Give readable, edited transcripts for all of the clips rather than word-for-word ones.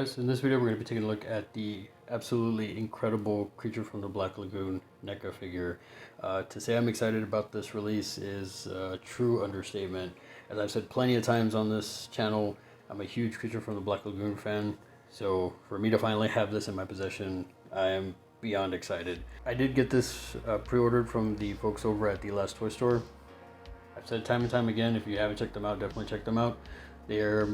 guys, in this video we're going to be taking a look at the absolutely incredible Creature from the Black Lagoon NECA figure. To say I'm excited about this release is a true understatement. As I've said plenty of times on this channel, I'm a huge Creature from the Black Lagoon fan, so for me to finally have this in my possession, I am beyond excited. I did get this pre-ordered from the folks over at the Last Toy Store. I've said time and time again, if you haven't checked them out, definitely check them out. They're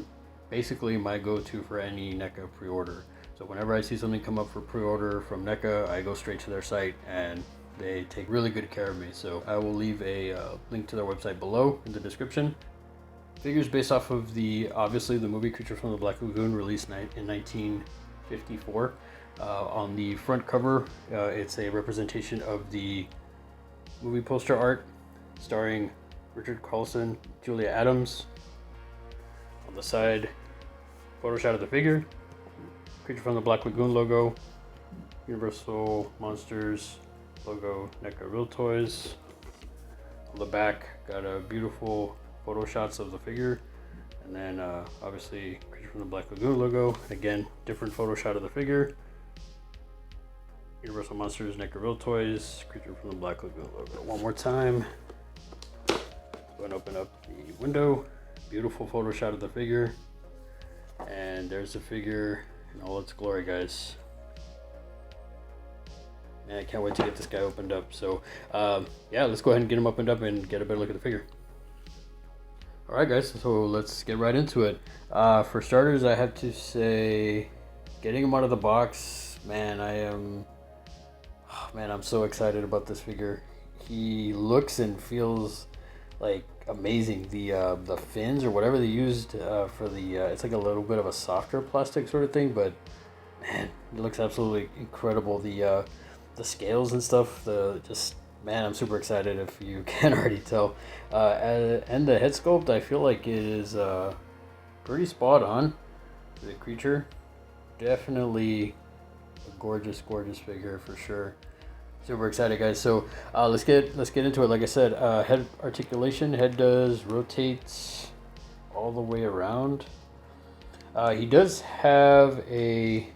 basically my go-to for any NECA pre-order. So whenever I see something come up for pre-order from NECA, I go straight to their site and they take really good care of me. So I will leave a link to their website below in the description. Figures based off of obviously the movie Creature from the Black Lagoon, released in 1954. On the front cover, it's a representation of the movie poster art starring Richard Carlson, Julia Adams. On the side, photo shot of the figure, Creature from the Black Lagoon logo, Universal Monsters logo, NECA Real Toys. On the back, got a beautiful photo shots of the figure, and then obviously Creature from the Black Lagoon logo. Again, different photo shot of the figure. Universal Monsters, NECA Real Toys, Creature from the Black Lagoon logo. One more time. Go and open up the window. Beautiful photo shot of the figure, and there's the figure in all its glory, guys. And I can't wait to get this guy opened up. So yeah, let's go ahead and get him opened up and get a better look at the figure. All right, guys, so let's get right into it. For starters, I have to say, getting him out of the box, man, I'm so excited about this figure. He looks and feels like amazing. The fins or whatever they used for the it's like a little bit of a softer plastic sort of thing, but man, it looks absolutely incredible. The scales and stuff, man, I'm super excited, if you can already tell. And the head sculpt, I feel like it is pretty spot on for the creature. Definitely a gorgeous figure for sure. Super excited, guys. So let's get into it. Like I said, head articulation. Head does rotate all the way around. He does have a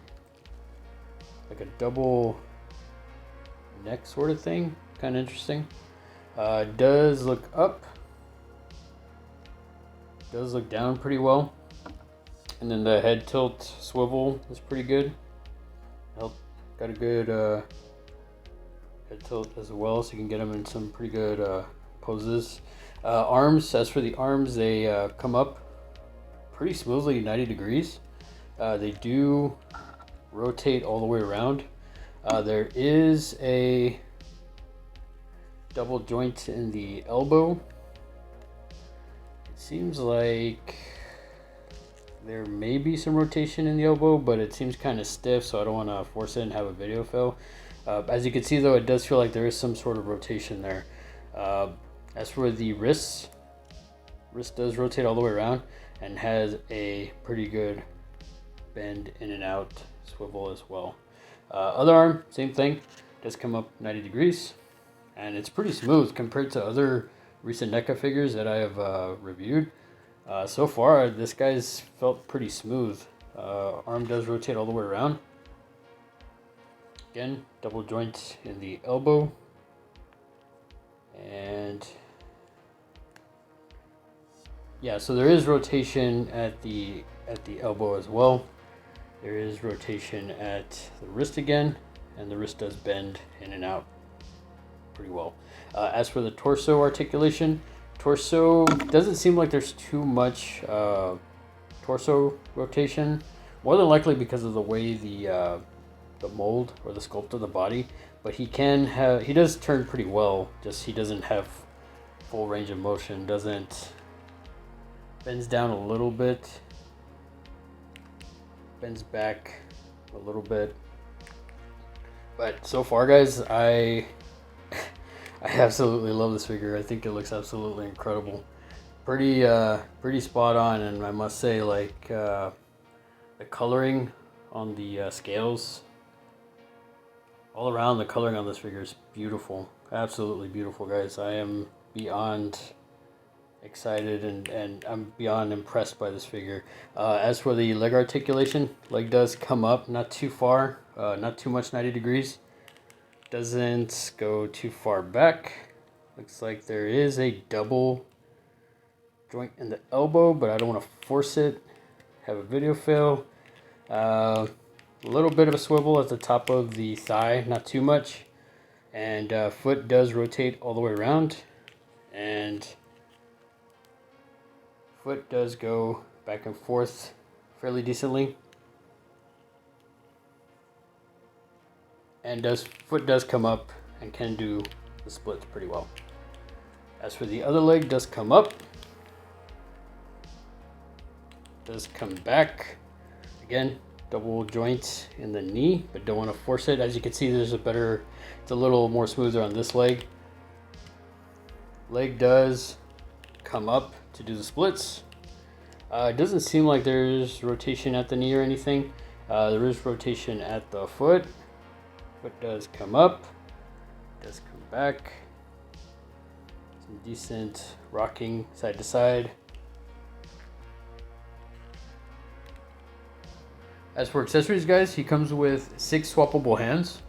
double neck sort of thing. Kind of interesting. Does look up. Does look down pretty well. And then the head tilt swivel is pretty good. Got a good head tilt as well, so you can get them in some pretty good poses. Arms, as for the arms, they come up pretty smoothly 90 degrees. They do rotate all the way around. There is a double joint in the elbow. It seems like there may be some rotation in the elbow, but it seems kind of stiff, so I don't want to force it and have a video fail. As you can see, though, it does feel like there is some sort of rotation there. As for the wrist does rotate all the way around and has a pretty good bend in and out swivel as well. Other arm, same thing, does come up 90 degrees, and it's pretty smooth compared to other recent NECA figures that I have reviewed. So far, this guy's felt pretty smooth. Arm does rotate all the way around. Again, double joint in the elbow. And yeah, so there is rotation at the elbow as well. There is rotation at the wrist again, and the wrist does bend in and out pretty well. As for the torso articulation, torso doesn't seem like there's too much torso rotation, more than likely because of the way the mold or the sculpt of the body, but he does turn pretty well, just he doesn't have full range of motion. Bends down a little bit, bends back a little bit, but so far, guys, I absolutely love this figure. I think it looks absolutely incredible. Pretty spot on, and I must say, like, the coloring on the scales, all around, the coloring on this figure is beautiful. Absolutely beautiful, guys. I am beyond excited and I'm beyond impressed by this figure. As for the leg articulation, leg does come up, not too far, not too much 90 degrees. Doesn't go too far back. Looks like there is a double joint in the elbow, but I don't want to force it. Have a video fail. A little bit of a swivel at the top of the thigh, not too much. And foot does rotate all the way around. And foot does go back and forth fairly decently. And foot does come up and can do the splits pretty well. As for the other leg, does come up. Does come back. Again, double joint in the knee, but don't want to force it. As you can see, it's a little more smoother on this leg. Leg does come up to do the splits. It doesn't seem like there's rotation at the knee or anything. There is rotation at the foot. Foot does come up, does come back. Some decent rocking side to side. As for accessories, guys, he comes with 6 swappable hands.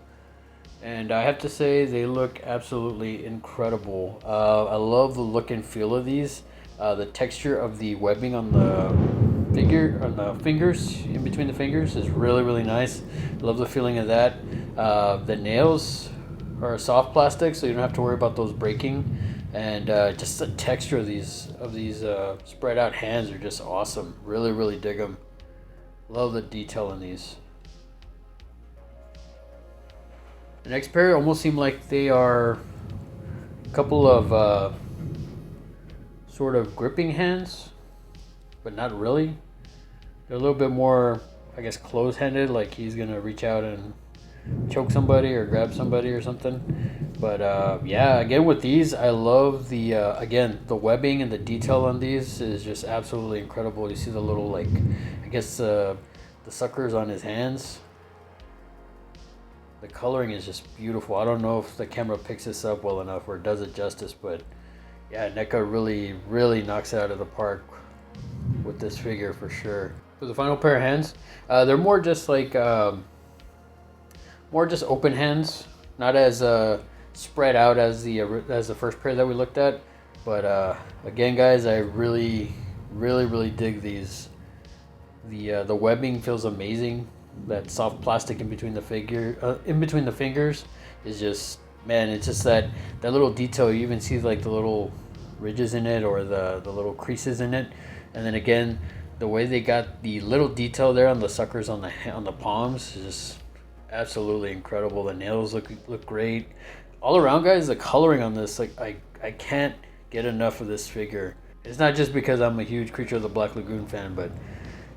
And I have to say, they look absolutely incredible. I love the look and feel of these. The texture of the webbing on the fingers, in between the fingers, is really, really nice. Love the feeling of that. The nails are soft plastic, so you don't have to worry about those breaking. And just the texture of these spread out hands are just awesome. Really, really dig them. Love the detail in these. The next pair almost seem like they are a couple of sort of gripping hands, but not really. They're a little bit more, I guess, close-handed, like he's gonna reach out and choke somebody or grab somebody or something. But yeah, again with these, I love the again, the webbing and the detail on these is just absolutely incredible. You see the little, like, I guess the suckers on his hands. The coloring is just beautiful. I don't know if the camera picks this up well enough or does it justice, but yeah, NECA really knocks it out of the park with this figure for sure. For the final pair of hands, they're more just like more just open hands, not as spread out as the first pair that we looked at. But again, guys, I really dig these. The webbing feels amazing. That soft plastic in between the fingers is just, man, it's just that little detail. You even see like the little ridges in it or the little creases in it. And then again, the way they got the little detail there on the suckers on the palms is just absolutely incredible. The nails look great. All around, guys, the coloring on this, like, I can't get enough of this figure. It's not just because I'm a huge Creature of the Black Lagoon fan, but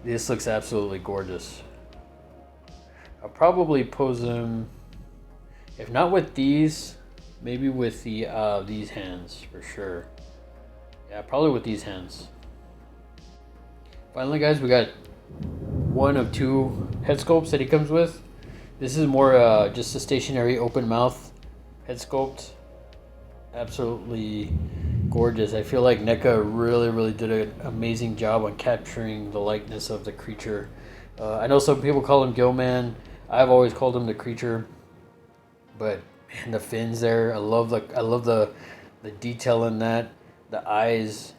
this looks absolutely gorgeous. I'll probably pose him, if not with these, maybe with these hands for sure. Yeah, probably with these hands. Finally, guys, we got one of 2 head sculpts that he comes with. This is more just a stationary open mouth head sculpt. Absolutely gorgeous. I feel like NECA really did an amazing job on capturing the likeness of the creature. I know some people call him Gillman. I've always called him the Creature. But man, the fins there, I love the detail in that. The eyes.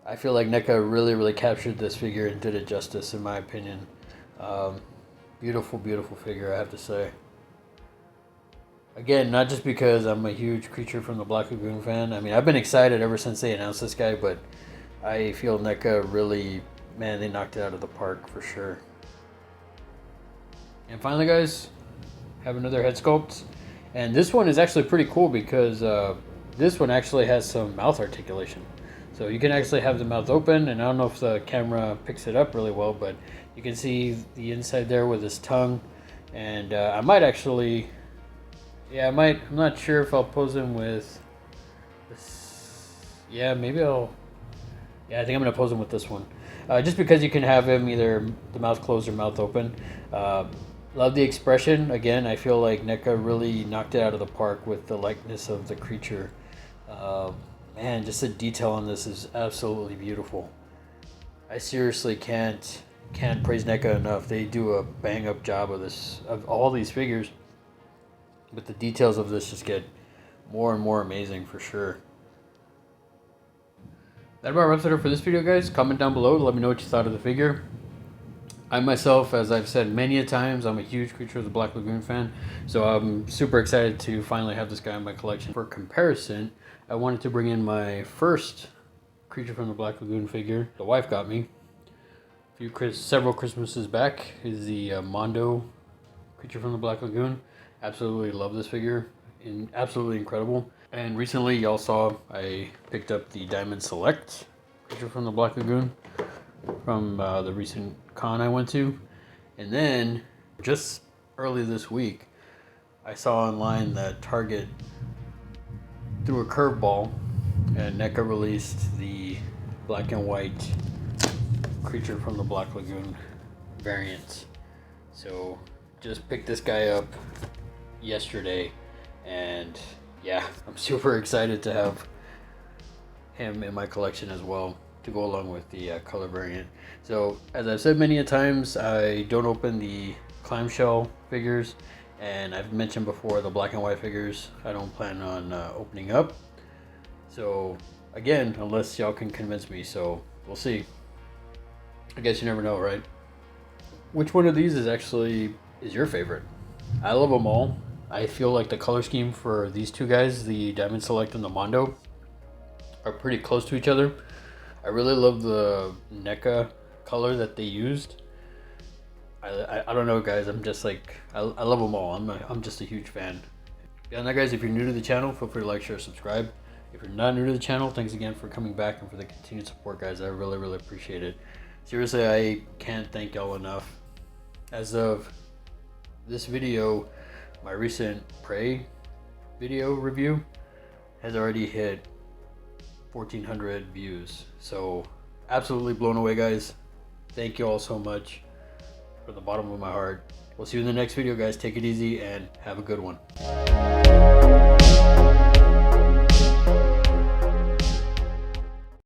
I feel like NECA really captured this figure and did it justice, in my opinion. Beautiful figure, I have to say. Again, not just because I'm a huge Creature from the Black Lagoon fan. I mean, I've been excited ever since they announced this guy, but I feel NECA really, man, they knocked it out of the park for sure. And finally, guys, have another head sculpt. And this one is actually pretty cool because this one actually has some mouth articulation. So you can actually have the mouth open, and I don't know if the camera picks it up really well, but you can see the inside there with his tongue. And I might actually, yeah, I'm not sure if I'll pose him with this. Yeah, maybe I think I'm going to pose him with this one. Just because you can have him either the mouth closed or mouth open. Love the expression. Again, I feel like NECA really knocked it out of the park with the likeness of the creature. man, just the detail on this is absolutely beautiful. I seriously can't praise NECA enough. They do a bang up job of this, of all these figures, but the details of this just get more and more amazing for sure. That about wraps it up for this video, guys. Comment down below to let me know what you thought of the figure. I myself, as I've said many a times, I'm a huge Creature of the Black Lagoon fan, so I'm super excited to finally have this guy in my collection. For comparison, I wanted to bring in my first Creature from the Black Lagoon figure. The wife got me several Christmases back. Is the Mondo Creature from the Black Lagoon. Absolutely love this figure, absolutely incredible. And recently, y'all saw I picked up the Diamond Select Creature from the Black Lagoon from the recent con I went to. And then just early this week, I saw online that Target threw a curveball and NECA released the black and white Creature from the Black Lagoon variant. So just picked this guy up yesterday, and yeah, I'm super excited to have him in my collection as well, to go along with the color variant. So as I've said many a times, I don't open the clamshell figures, and I've mentioned before the black and white figures I don't plan on opening up. So again, unless y'all can convince me, so we'll see. I guess you never know, right? Which one of these is your favorite? I love them all. I feel like the color scheme for these two guys, the Diamond Select and the Mondo, are pretty close to each other. I really love the NECA color that they used. I don't know, guys. I'm just like, I love them all. I'm just a huge fan. Beyond that, guys, if you're new to the channel, feel free to like, share, subscribe. If you're not new to the channel, thanks again for coming back and for the continued support, guys. I really, really appreciate it. Seriously, I can't thank y'all enough. As of this video, my recent Prey video review has already hit 1,400 views. So absolutely blown away, guys. Thank you all so much from the bottom of my heart. We'll see you in the next video, guys. Take it easy and have a good one.